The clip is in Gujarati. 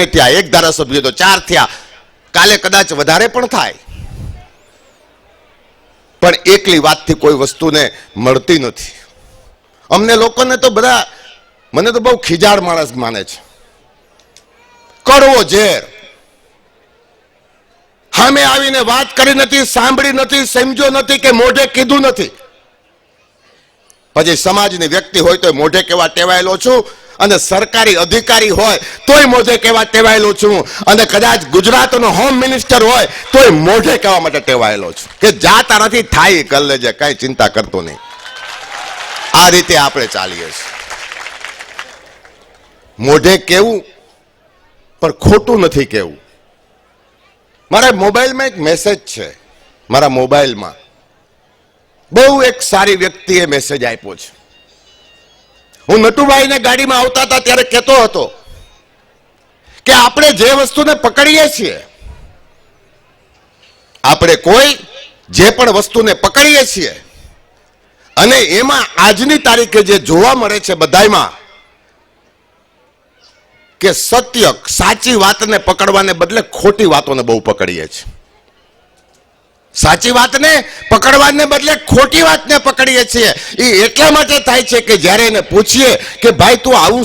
ને થયા, એક ધારાસભ્ય તો 4 થયા, કાલે કદાચ વધારે પણ થાય, પણ એકલી વાતથી કોઈ વસ્તુને મળતી નથી. અમને લોકોને તો બધા, મને તો બહુ ખીજાડ માણસ માને છે. કડવો ઝેર, સામે આવીને વાત કરી નથી, સાંભળી નથી, સમજો નથી કે મોઢે કીધું નથી. પછી સમાજની વ્યક્તિ હોય તો મોઢે કેવા ટેવાયેલો છું, અને સરકારી અધિકારી હોય તોય મોઢે કેવા ટેવાયેલો છું, અને કદાચ ગુજરાતનો હોમ મિનિસ્ટર હોય તોય મોઢે કહેવા માટે ટેવાયેલો છું કે જા તારાથી થાય કરી લેજે, કઈ ચિંતા કરતો નહીં. આ રીતે આપણે ચાલીએ છીએ. મોઢે કેવું પણ ખોટું નથી કેવું. મારા મોબાઈલમાં એક મેસેજ છે, મારા મોબાઈલમાં બહુ એક સારી વ્યક્તિએ મેસેજ આપ્યો છે. હું નટુભાઈને ગાડીમાં આવતા હતા ત્યારે કહેતો હતો કે આપણે જે વસ્તુને પકડીએ છીએ, આપણે કોઈ જે પણ વસ્તુને પકડીએ છીએ અને એમાં આજની તારીખે જે જોવા મળે છે બધાયમાં કે સત્ય, સાચી વાતને પકડવાને બદલે ખોટી વાતોને બહુ પકડીએ છીએ. સાચી વાતને પકડવાને બદલે ખોટી વાતને પકડીએ છીએ. એ એટલા માટે થાય છે કે જ્યારે એને પૂછીએ કે ભાઈ તું આવું